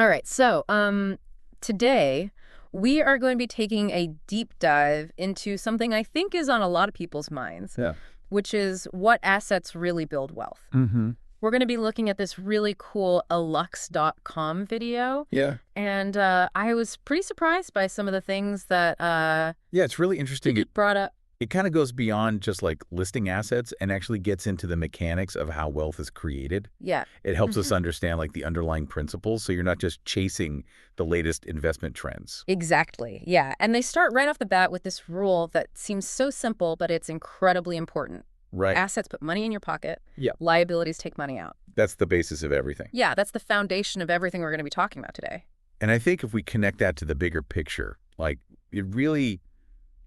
All right. So, today we are going to be taking a deep dive into something I think is on a lot of people's minds, Yeah. which is what assets really build wealth. Mm-hmm. We're going to be looking at this really cool Alux.com video. Yeah. And I was pretty surprised by some of the things that Yeah, it's really interesting. It brought up. it kind of goes beyond just like listing assets and actually gets into the mechanics of how wealth is created. Yeah. It helps us understand like the underlying principles, so you're not just chasing the latest investment trends. Exactly. Yeah. And they start right off the bat with this rule that seems so simple, but it's incredibly important. Right. Assets put money in your pocket. Yeah. Liabilities take money out. That's the basis of everything. Yeah, that's the foundation of everything we're going to be talking about today. And I think if we connect that to the bigger picture, like it really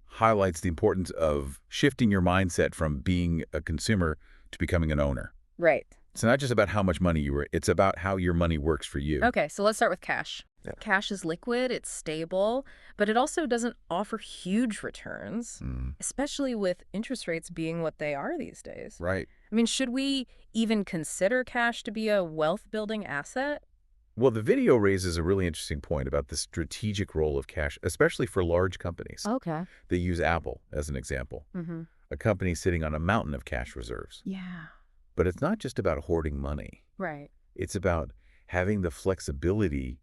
highlights the importance of shifting your mindset from being a consumer to becoming an owner. Right. It's not just about how much money it's about how your money works for you. Okay, so let's start with cash. Yeah. Cash is liquid, it's stable, but it also doesn't offer huge returns, especially with interest rates being what they are these days. Right. I mean, should we even consider cash to be a wealth-building asset? Well, the video raises a really interesting point about the strategic role of cash, especially for large companies. Okay. They use Apple as an example, a company sitting on a mountain of cash reserves. Yeah. But it's not just about hoarding money. Right. It's about having the flexibility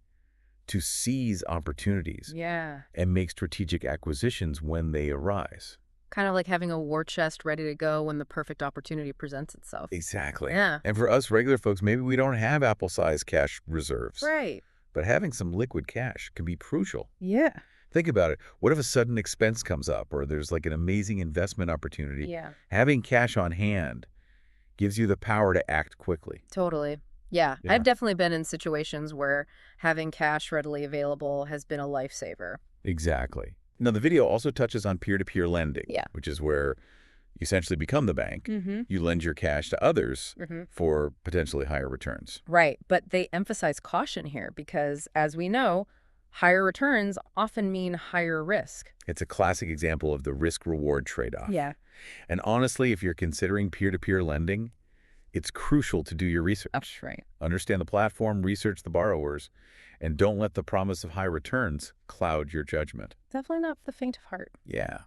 to seize opportunities Yeah. and make strategic acquisitions when they arise. Kind of like having a war chest ready to go when the perfect opportunity presents itself. Exactly. Yeah. And for us regular folks, maybe we don't have Apple-sized cash reserves. Right. But having some liquid cash can be crucial. Yeah. Think about it. What if a sudden expense comes up or there's like an amazing investment opportunity? Yeah. Having cash on hand gives you the power to act quickly. Totally. Yeah. Yeah. I've definitely been in situations where having cash readily available has been a lifesaver. Exactly. Now, the video also touches on peer-to-peer lending, Yeah. which is where you essentially become the bank. Mm-hmm. You lend your cash to others for potentially higher returns. Right. But they emphasize caution here because, as we know, higher returns often mean higher risk. It's a classic example of the risk-reward trade-off. Yeah. And honestly, if you're considering peer-to-peer lending, it's crucial to do your research. That's right. Understand the platform, research the borrowers, and don't let the promise of high returns cloud your judgment. Definitely not for the faint of heart. Yeah.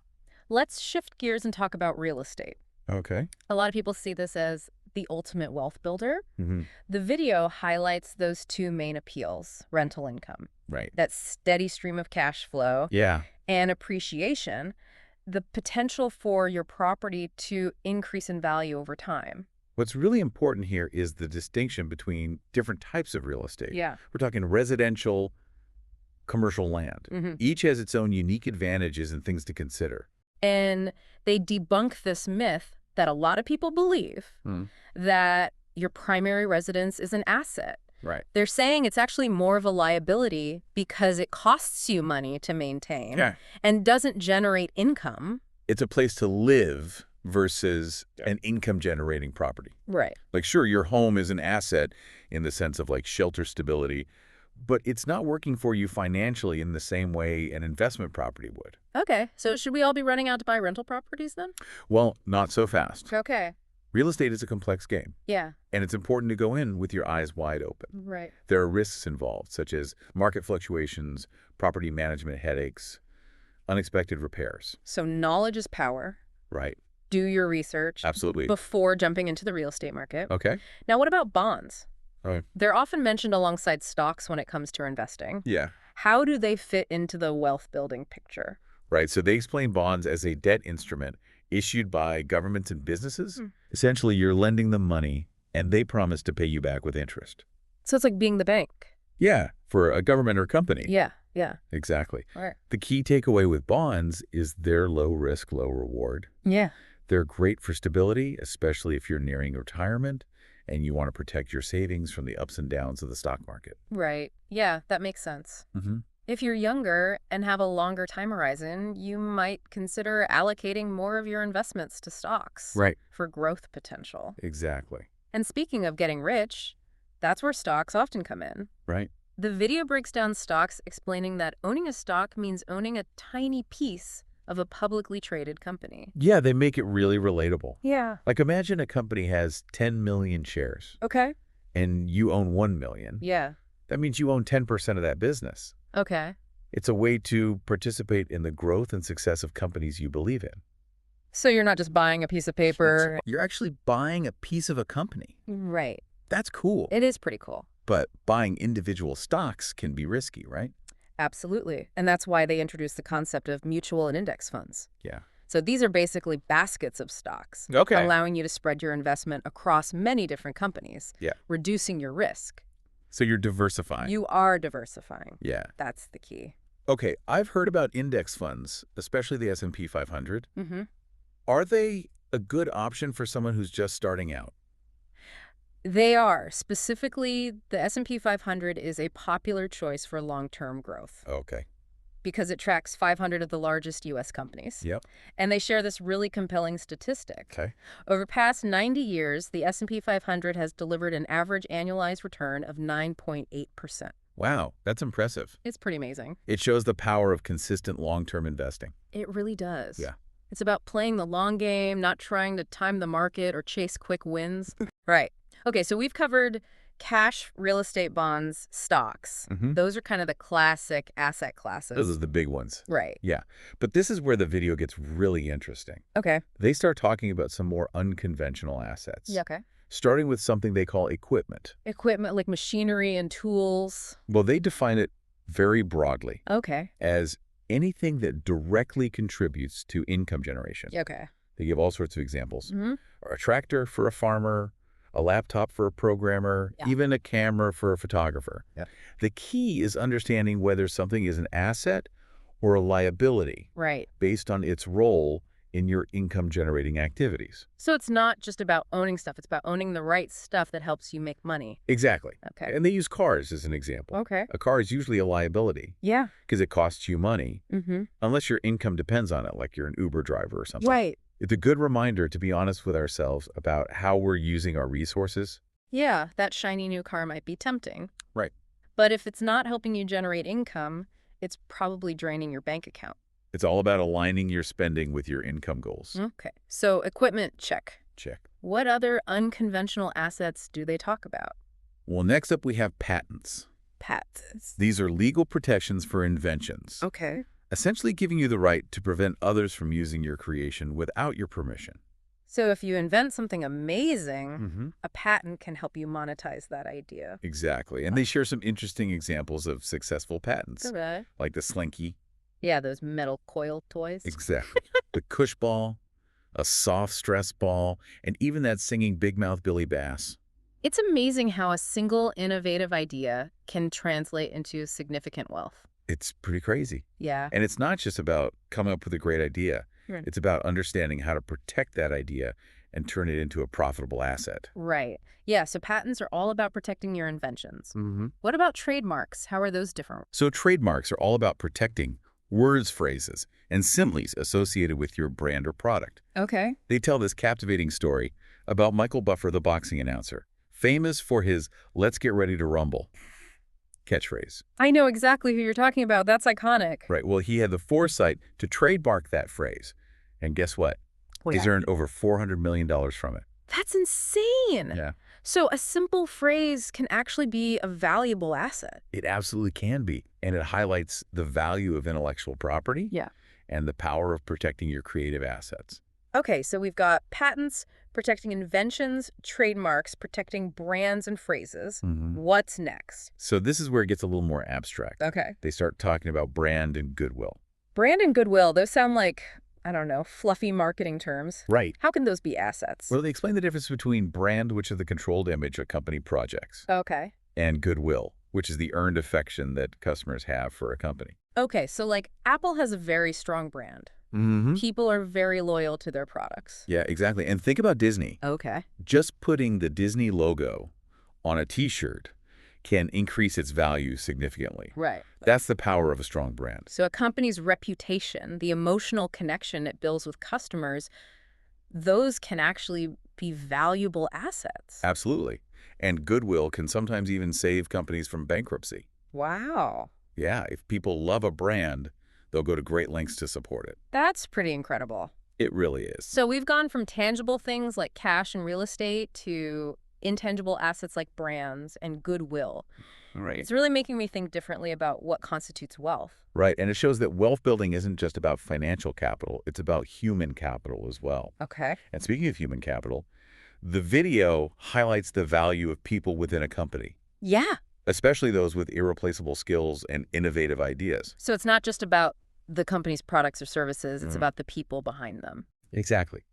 Let's shift gears and talk about real estate. Okay. A lot of people see this as the ultimate wealth builder. Mm-hmm. The video highlights those two main appeals: rental income, Right. that steady stream of cash flow, Yeah. and appreciation, the potential for your property to increase in value over time. What's really important here is the distinction between different types of real estate. Yeah. We're talking residential, commercial land. Each has its own unique advantages and things to consider. And they debunk this myth that a lot of people believe that your primary residence is an asset. Right. They're saying it's actually more of a liability because it costs you money to maintain and doesn't generate income. It's a place to live versus an income-generating property. Right. Like, sure, your home is an asset in the sense of like shelter stability, but it's not working for you financially in the same way an investment property would. Okay. So should we all be running out to buy rental properties then? Well, not so fast. Okay. Real estate is a complex game, Yeah. and it's important to go in with your eyes wide open. Right. There are risks involved, such as market fluctuations, property management headaches, unexpected repairs. So knowledge is power. Right. Do your research Absolutely. before jumping into the real estate market. Okay. Now, what about bonds? All right. They're often mentioned alongside stocks when it comes to investing. Yeah. How do they fit into the wealth building picture? Right. So they explain bonds as a debt instrument issued by governments and businesses. Essentially, you're lending them money, and they promise to pay you back with interest. So it's like being the bank. Yeah, for a government or company. Yeah. Yeah. Exactly. All right. The key takeaway with bonds is they're low risk, low reward. Yeah. They're great for stability, especially if you're nearing retirement and you want to protect your savings from the ups and downs of the stock market. Right. Yeah, that makes sense. If you're younger and have a longer time horizon, you might consider allocating more of your investments to stocks. Right. For growth potential. Exactly. And speaking of getting rich, that's where stocks often come in. Right. The video breaks down stocks, explaining that owning a stock means owning a tiny piece of a publicly traded company. Yeah, they make it really relatable. Yeah. Like, imagine a company has 10 million shares Okay. and you own 1 million. Yeah. That means you own 10% of that business. Okay. It's a way to participate in the growth and success of companies you believe in. So you're not just buying a piece of paper. You're actually buying a piece of a company. Right. That's cool. It is pretty cool. But buying individual stocks can be risky, right? Absolutely. And that's why they introduced the concept of mutual and index funds. Yeah. So these are basically baskets of stocks, Okay. allowing you to spread your investment across many different companies, Yeah. reducing your risk. So you're diversifying. You are diversifying. Yeah. That's the key. Okay, I've heard about index funds, especially the S&P 500. Mm-hmm. Are they a good option for someone who's just starting out? They are. Specifically, the S&P 500 is a popular choice for long-term growth Okay. because it tracks 500 of the largest U.S. companies. Yep. And they share this really compelling statistic. Okay. Over past 90 years, the S&P 500 has delivered an average annualized return of 9.8%. Wow, that's impressive. It's pretty amazing. It shows the power of consistent long-term investing. It really does. Yeah. It's about playing the long game, not trying to time the market or chase quick wins. Right. Okay, so we've covered cash, real estate bonds, stocks. Mhm. Those are kind of the classic asset classes. Those are the big ones. Right. Yeah, but this is where the video gets really interesting. Okay. They start talking about some more unconventional assets. Yeah, okay. Starting with something they call equipment. Equipment like machinery and tools. Well, they define it very broadly Okay. as anything that directly contributes to income generation. Okay. They give all sorts of examples. Mm-hmm. A tractor for a farmer, a laptop for a programmer, Yeah. even a camera for a photographer. Yeah. The key is understanding whether something is an asset or a liability Right. based on its role in your income-generating activities. So it's not just about owning stuff. It's about owning the right stuff that helps you make money. Exactly. Okay. And they use cars as an example. Okay. A car is usually a liability Yeah. because it costs you money, Mm-hmm. unless your income depends on it, like you're an Uber driver or something. Right. It's a good reminder to be honest with ourselves about how we're using our resources. Yeah, that shiny new car might be tempting. Right. But if it's not helping you generate income, it's probably draining your bank account. It's all about aligning your spending with your income goals. Okay. So equipment, check. Check. What other unconventional assets do they talk about? Well, next up we have patents. Patents. These are legal protections for inventions, Okay. essentially giving you the right to prevent others from using your creation without your permission. So if you invent something amazing, Mm-hmm. a patent can help you monetize that idea. Exactly. And they share some interesting examples of successful patents, Okay. like the Slinky. Yeah, those metal coil toys. Exactly. The Cush ball, a soft stress ball, and even that singing big mouth Billy Bass. It's amazing how a single innovative idea can translate into significant wealth. It's pretty crazy. Yeah. And it's not just about coming up with a great idea. Right. It's about understanding how to protect that idea and turn it into a profitable asset. Right. Yeah, so patents are all about protecting your inventions. Mm-hmm. What about trademarks? How are those different? So trademarks are all about protecting words, phrases, and similes associated with your brand or product. Okay. They tell this captivating story about Michael Buffer, the boxing announcer, famous for his "Let's get ready to rumble" catchphrase. I know exactly who you're talking about. That's iconic. Right. Well, he had the foresight to trademark that phrase. And guess what? He's earned over $400 million from it. That's insane. Yeah. So a simple phrase can actually be a valuable asset. It absolutely can be. And it highlights the value of intellectual property Yeah. and the power of protecting your creative assets. Okay, so we've got patents, protecting inventions, trademarks, protecting brands and phrases. Mm-hmm. What's next? So this is where it gets a little more abstract. Okay. They start talking about brand and goodwill. Brand and goodwill, those sound like, I don't know, fluffy marketing terms. Right. How can those be assets? Well, they explain the difference between brand, which is the controlled image a company projects, Okay. and goodwill, which is the earned affection that customers have for a company. Okay, so like Apple has a very strong brand. Mm-hmm. People are very loyal to their products. Yeah, exactly. And think about Disney. Okay. Just putting the Disney logo on a T-shirt can increase its value significantly. Right. That's the power of a strong brand. So a company's reputation, the emotional connection it builds with customers, those can actually be valuable assets. Absolutely. And goodwill can sometimes even save companies from bankruptcy. Wow. Yeah, if people love a brand, they'll go to great lengths to support it. That's pretty incredible. It really is. So we've gone from tangible things like cash and real estate to intangible assets like brands and goodwill. Right. It's really making me think differently about what constitutes wealth. Right. And it shows that wealth building isn't just about financial capital. It's about human capital as well. Okay. And speaking of human capital, the video highlights the value of people within a company, Yeah. especially those with irreplaceable skills and innovative ideas. So it's not just about the company's products or services, it's Mm. about the people behind them. Exactly.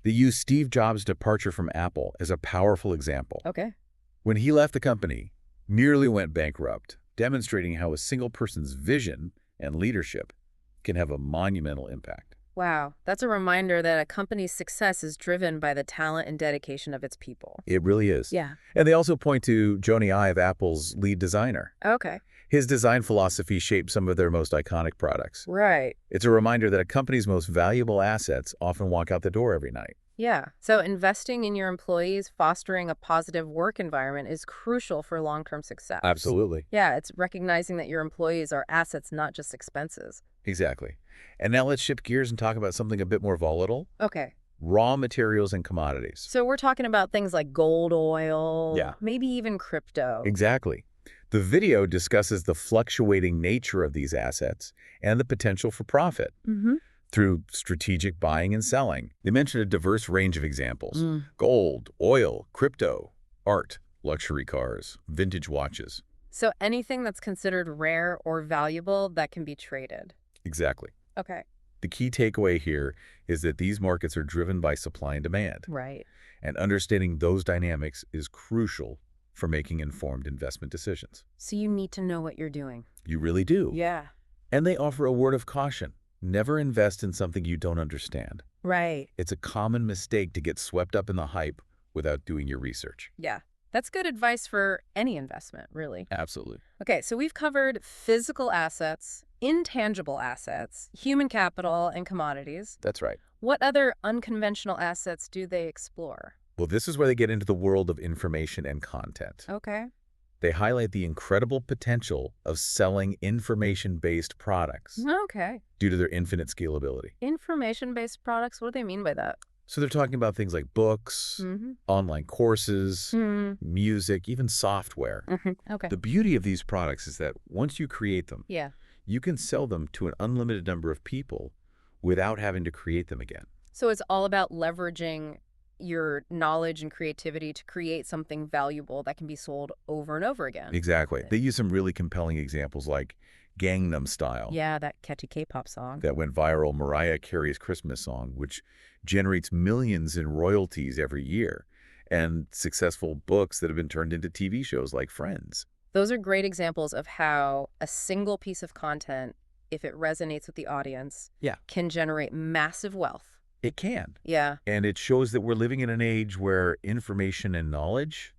They use Steve Jobs' departure from Apple as a powerful example. Okay. When he left the company, nearly went bankrupt, demonstrating how a single person's vision and leadership can have a monumental impact. Wow. That's a reminder that a company's success is driven by the talent and dedication of its people. It really is. Yeah. And they also point to Jony Ive, Apple's lead designer. Okay. His design philosophy shaped some of their most iconic products. Right. It's a reminder that a company's most valuable assets often walk out the door every night. Yeah. So investing in your employees, fostering a positive work environment is crucial for long-term success. Absolutely. Yeah, it's recognizing that your employees are assets, not just expenses. Exactly. And now let's shift gears and talk about something a bit more volatile: Okay. raw materials and commodities. So we're talking about things like gold, oil, Yeah. maybe even crypto. Exactly. The video discusses the fluctuating nature of these assets and the potential for profit Mm-hmm. through strategic buying and selling. They mention a diverse range of examples: Mm. gold, oil, crypto, art, luxury cars, vintage watches. So anything that's considered rare or valuable that can be traded. Exactly. Okay. The key takeaway here is that these markets are driven by supply and demand, Right. and understanding those dynamics is crucial for making informed investment decisions. So you need to know what you're doing. You really do. Yeah. And they offer a word of caution: never invest in something you don't understand. Right. It's a common mistake to get swept up in the hype without doing your research. Yeah. That's good advice for any investment, really. Absolutely. Okay, so we've covered physical assets, intangible assets, human capital, and commodities. That's right. What other unconventional assets do they explore? Well, this is where they get into the world of information and content. Okay. They highlight the incredible potential of selling information-based products Okay. due to their infinite scalability. Information-based products, what do they mean by that? So they're talking about things like books, Mm-hmm. online courses, Mm-hmm. music, even software. Okay. The beauty of these products is that once you create them, Yeah. you can sell them to an unlimited number of people without having to create them again. So it's all about leveraging your knowledge and creativity to create something valuable that can be sold over and over again. Exactly. They use some really compelling examples like Gangnam Style, Yeah, that catchy K-pop song. that went viral, Mariah Carey's Christmas song, which generates millions in royalties every year, and successful books that have been turned into TV shows like Friends. Those are great examples of how a single piece of content, if it resonates with the audience, Yeah. can generate massive wealth. It can. Yeah. And it shows that we're living in an age where information and knowledge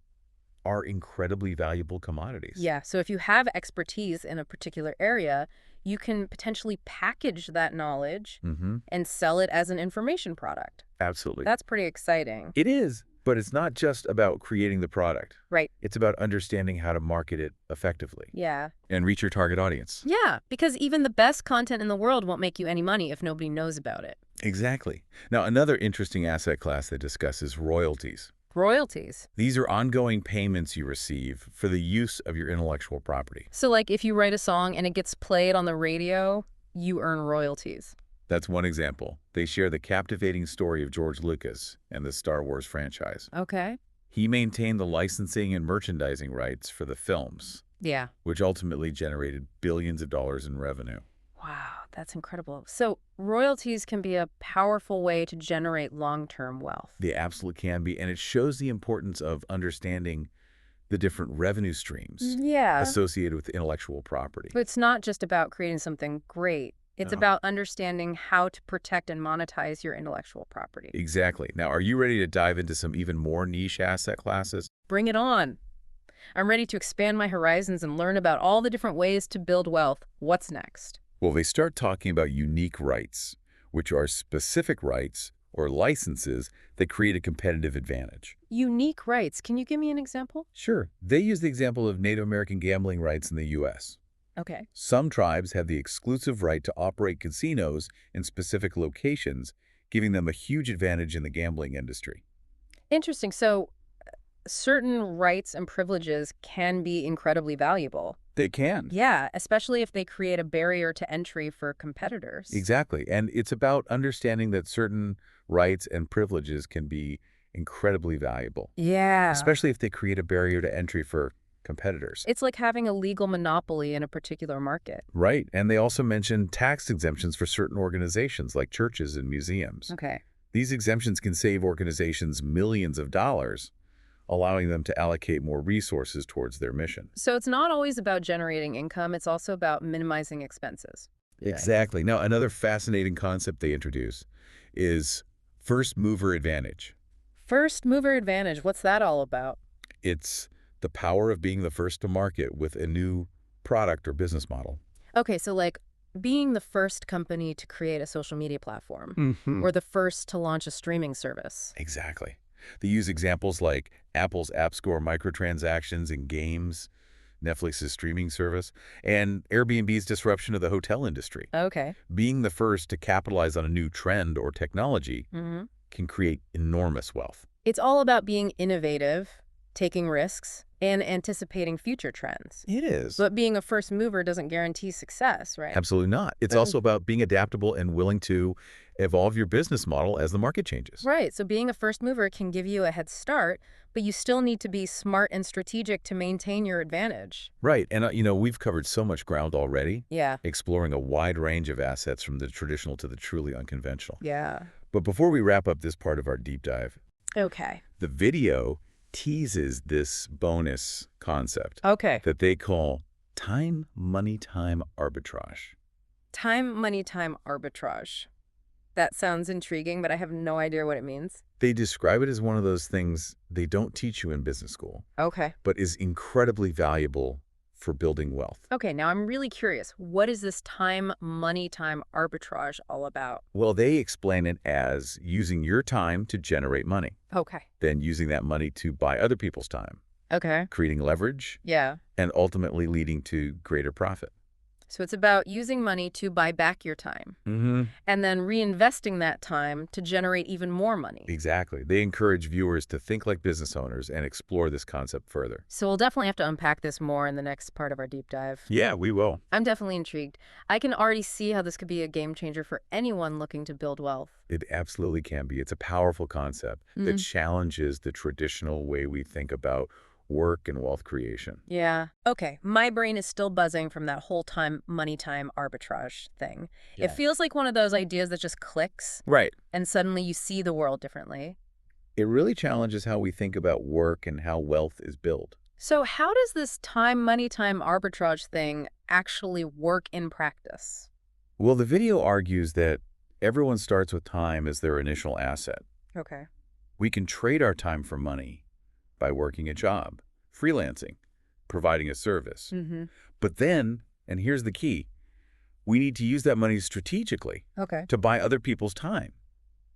are incredibly valuable commodities. Yeah. So if you have expertise in a particular area, you can potentially package that knowledge Mm-hmm. and sell it as an information product. Absolutely. That's pretty exciting. It is, but it's not just about creating the product. Right. It's about understanding how to market it effectively Yeah. and reach your target audience. Yeah. Because even the best content in the world won't make you any money if nobody knows about it. Exactly. Now, another interesting asset class they discuss is royalties. Royalties. These are ongoing payments you receive for the use of your intellectual property. So like if you write a song and it gets played on the radio, you earn royalties. That's one example. They share the captivating story of George Lucas and the Star Wars franchise. Okay. He maintained the licensing and merchandising rights for the films, Yeah. which ultimately generated billions of dollars in revenue. Wow, that's incredible. So royalties can be a powerful way to generate long-term wealth. They absolutely can be, and it shows the importance of understanding the different revenue streams Yeah. associated with intellectual property. But it's not just about creating something great. It's No. about understanding how to protect and monetize your intellectual property. Exactly. Now, are you ready to dive into some even more niche asset classes? Bring it on. I'm ready to expand my horizons and learn about all the different ways to build wealth. What's next? Well, they start talking about unique rights, which are specific rights or licenses that create a competitive advantage. Unique rights. Can you give me an example? Sure. They use the example of Native American gambling rights in the U.S. Okay. Some tribes have the exclusive right to operate casinos in specific locations, giving them a huge advantage in the gambling industry. Interesting. So certain rights and privileges can be incredibly valuable. They can. Yeah, especially if they create a barrier to entry for competitors. Exactly. And it's about understanding that certain rights and privileges can be incredibly valuable, Yeah. especially if they create a barrier to entry for competitors. It's like having a legal monopoly in a particular market. Right. And they also mention tax exemptions for certain organizations like churches and museums. Okay. These exemptions can save organizations millions of dollars, allowing them to allocate more resources towards their mission. So it's not always about generating income, it's also about minimizing expenses. Exactly. Now, another fascinating concept they introduce is first mover advantage. First mover advantage, what's that all about? It's the power of being the first to market with a new product or business model. Okay, so like being the first company to create a social media platform Mm-hmm. or the first to launch a streaming service. Exactly. They use examples like Apple's App Store microtransactions in games, Netflix's streaming service, and Airbnb's disruption of the hotel industry. Okay. Being the first to capitalize on a new trend or technology can create enormous wealth. It's all about being innovative, taking risks, and anticipating future trends. It is. But being a first mover doesn't guarantee success, right? Absolutely not. It's also about being adaptable and willing to evolve your business model as the market changes. Right. So being a first mover can give you a head start, but you still need to be smart and strategic to maintain your advantage. Right. And, we've covered so much ground already, Yeah. exploring a wide range of assets from the traditional to the truly unconventional. Yeah. But before we wrap up this part of our deep dive, Okay. the video teases this bonus concept Okay. that they call time, money, time arbitrage. Time, money, time arbitrage. That sounds intriguing, but I have no idea what it means. They describe it as one of those things they don't teach you in business school, Okay. but is incredibly valuable for building wealth. Okay, now I'm really curious. What is this time, money, time arbitrage all about? Well, they explain it as using your time to generate money, Okay. then using that money to buy other people's time, Okay. creating leverage, Yeah. and ultimately leading to greater profit. So it's about using money to buy back your time Mm-hmm. and then reinvesting that time to generate even more money. Exactly. They encourage viewers to think like business owners and explore this concept further. So we'll definitely have to unpack this more in the next part of our deep dive. Yeah, we will. I'm definitely intrigued. I can already see how this could be a game changer for anyone looking to build wealth. It absolutely can be. It's a powerful concept that challenges the traditional way we think about work and wealth creation. Yeah. Okay, my brain is still buzzing from that whole time, money, time arbitrage thing. It feels like one of those ideas that just clicks Right. and suddenly you see the world differently. It really challenges how we think about work and how wealth is built. So how does this time, money, time arbitrage thing actually work in practice? Well, the video argues that everyone starts with time as their initial asset. Okay. We can trade our time for money by working a job, freelancing, providing a service. Mm-hmm. But then, and here's the key, we need to use that money strategically Okay. to buy other people's time,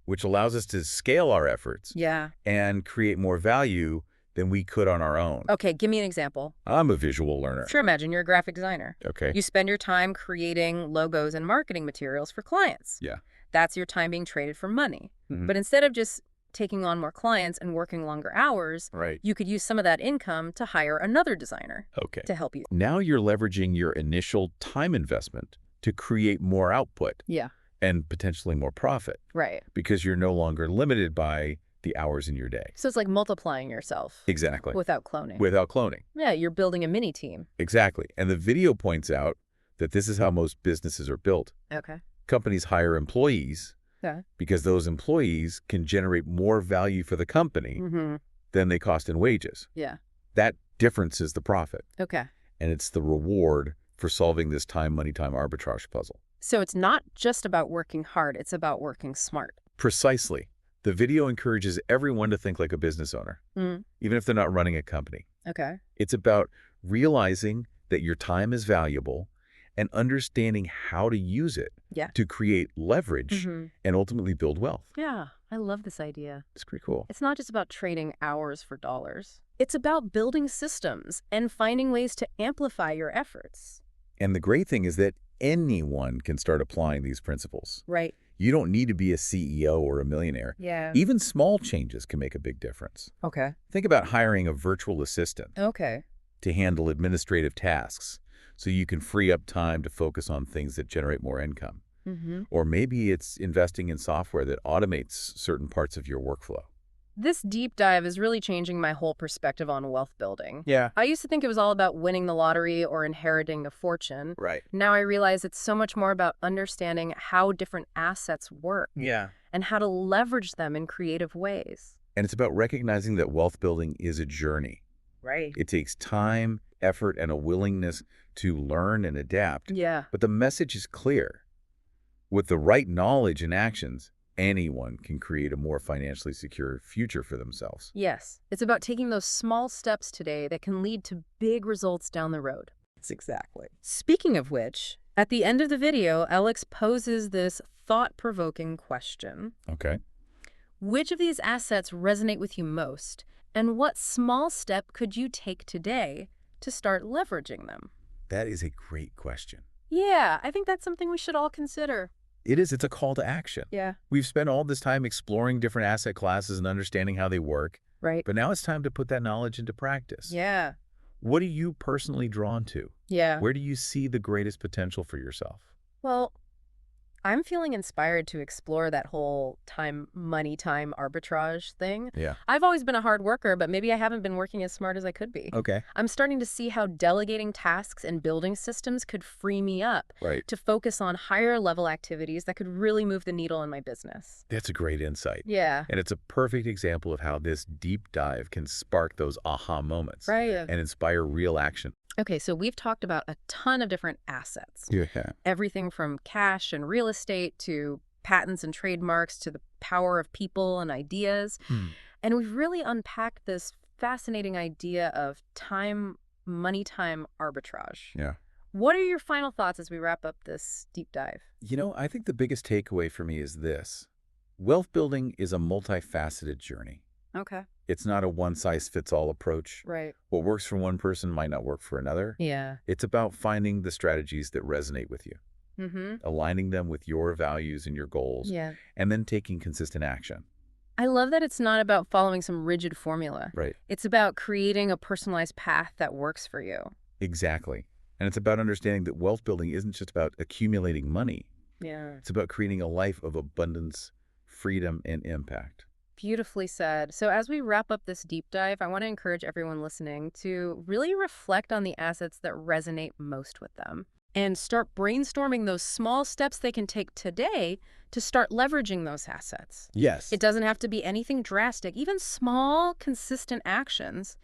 which allows us to scale our efforts Yeah. and create more value than we could on our own. Okay, give me an example. I'm a visual learner. Sure, imagine you're a graphic designer. Okay. You spend your time creating logos and marketing materials for clients. Yeah. That's your time being traded for money. Mhm. But instead of just taking on more clients and working longer hours, Right. you could use some of that income to hire another designer Okay. to help you. Now you're leveraging your initial time investment to create more output Yeah, and potentially more profit right. because you're no longer limited by the hours in your day. So it's like multiplying yourself Exactly. without cloning. Without cloning. Yeah, you're building a mini team. Exactly. And the video points out that this is how most businesses are built. Okay. Companies hire employees Yeah. because those employees can generate more value for the company Mm-hmm. than they cost in wages. Yeah. That difference is the profit, Okay. and it's the reward for solving this time, money, time arbitrage puzzle. So it's not just about working hard, it's about working smart. Precisely. The video encourages everyone to think like a business owner, Mm. even if they're not running a company. Okay. It's about realizing that your time is valuable and understanding how to use it Yeah. to create leverage Mm-hmm. and ultimately build wealth. Yeah, I love this idea. It's pretty cool. It's not just about trading hours for dollars. It's about building systems and finding ways to amplify your efforts. And the great thing is that anyone can start applying these principles. Right. You don't need to be a CEO or a millionaire. Yeah. Even small changes can make a big difference. Okay. Think about hiring a virtual assistant Okay. to handle administrative tasks so you can free up time to focus on things that generate more income. Mm-hmm. Or maybe it's investing in software that automates certain parts of your workflow. This deep dive is really changing my whole perspective on wealth building. Yeah. I used to think it was all about winning the lottery or inheriting a fortune. Right. Now I realize it's so much more about understanding how different assets work Yeah. and how to leverage them in creative ways. And it's about recognizing that wealth building is a journey. Right. It takes time, effort, and a willingness to learn and adapt. Yeah. But the message is clear. With the right knowledge and actions, anyone can create a more financially secure future for themselves. Yes. It's about taking those small steps today that can lead to big results down the road. Exactly. Speaking of which, at the end of the video, Alex poses this thought-provoking question. Okay. Which of these assets resonate with you most, and what small step could you take today to start leveraging them? That is a great question. Yeah, I think that's something we should all consider. It is. It's a call to action. Yeah. We've spent all this time exploring different asset classes and understanding how they work, Right. but now it's time to put that knowledge into practice. Yeah. What are you personally drawn to? Yeah. Where do you see the greatest potential for yourself? Well, I'm feeling inspired to explore that whole money time arbitrage thing. Yeah. I've always been a hard worker, but maybe I haven't been working as smart as I could be. Okay. I'm starting to see how delegating tasks and building systems could free me up Right. to focus on higher level activities that could really move the needle in my business. That's a great insight. Yeah. And it's a perfect example of how this deep dive can spark those aha moments Right. and inspire real action. Okay, so we've talked about a ton of different assets. Yeah. Everything from cash and real estate to patents and trademarks to the power of people and ideas. And we've really unpacked this fascinating idea of money time arbitrage. Yeah. What are your final thoughts as we wrap up this deep dive? I think the biggest takeaway for me is this. Wealth building is a multifaceted journey. Okay. It's not a one-size-fits-all approach. Right. What works for one person might not work for another. Yeah. It's about finding the strategies that resonate with you, Mm-hmm. aligning them with your values and your goals, Yeah. and then taking consistent action. I love that it's not about following some rigid formula. Right. It's about creating a personalized path that works for you. Exactly. And it's about understanding that wealth building isn't just about accumulating money. Yeah. It's about creating a life of abundance, freedom, and impact. Beautifully said. So as we wrap up this deep dive, I want to encourage everyone listening to really reflect on the assets that resonate most with them and start brainstorming those small steps they can take today to start leveraging those assets. Yes. It doesn't have to be anything drastic. Even small, consistent actions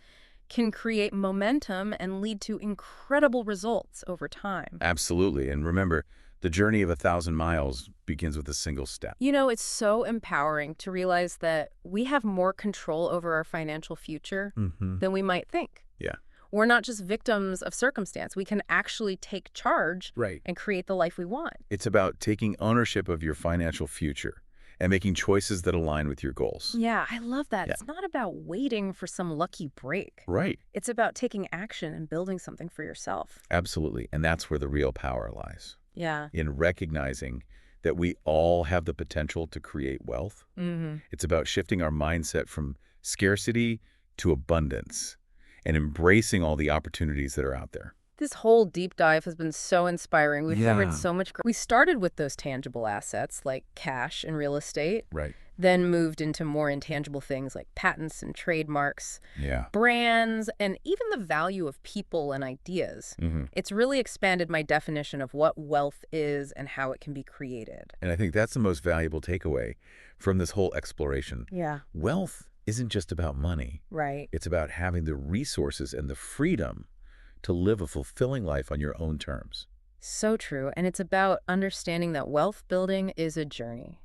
can create momentum and lead to incredible results over time. Absolutely. And remember, the journey of 1,000 miles begins with a single step. It's so empowering to realize that we have more control over our financial future than we might think. Yeah. We're not just victims of circumstance. We can actually take charge Right. and create the life we want. It's about taking ownership of your financial future and making choices that align with your goals. Yeah, I love that. Yeah. It's not about waiting for some lucky break. Right. It's about taking action and building something for yourself. Absolutely. And that's where the real power lies, Yeah. in recognizing that we all have the potential to create wealth. Mm-hmm. It's about shifting our mindset from scarcity to abundance and embracing all the opportunities that are out there. This whole deep dive has been so inspiring. We've covered Yeah. so much. We started with those tangible assets like cash and real estate, Right. then moved into more intangible things like patents and trademarks, Yeah. brands, and even the value of people and ideas. Mm-hmm. It's really expanded my definition of what wealth is and how it can be created. And I think that's the most valuable takeaway from this whole exploration. Yeah. Wealth isn't just about money. Right. It's about having the resources and the freedom to live a fulfilling life on your own terms. So true. And it's about understanding that wealth building is a journey.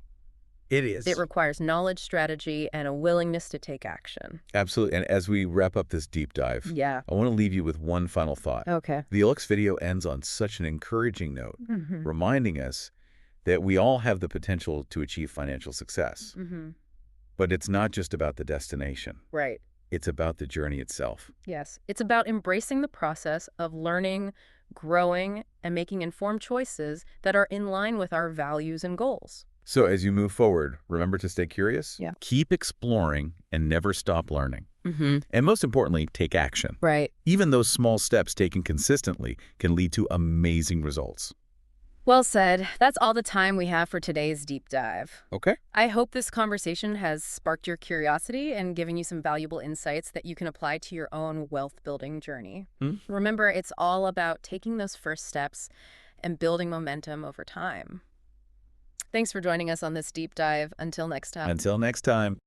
It is. It requires knowledge, strategy, and a willingness to take action. Absolutely. And as we wrap up this deep dive, Yeah. I want to leave you with one final thought. Okay. The Alex video ends on such an encouraging note, Mm-hmm. reminding us that we all have the potential to achieve financial success. Mm-hmm. But it's not just about the destination. Right. It's about the journey itself. Yes. It's about embracing the process of learning, growing, and making informed choices that are in line with our values and goals. So as you move forward, remember to stay curious, Yeah. keep exploring, and never stop learning. Mm-hmm. And most importantly, take action. Right. Even those small steps taken consistently can lead to amazing results. Well said. That's all the time we have for today's deep dive. Okay? I hope this conversation has sparked your curiosity and given you some valuable insights that you can apply to your own wealth building journey. Remember, it's all about taking those first steps and building momentum over time. Thanks for joining us on this deep dive. Until next time. Until next time.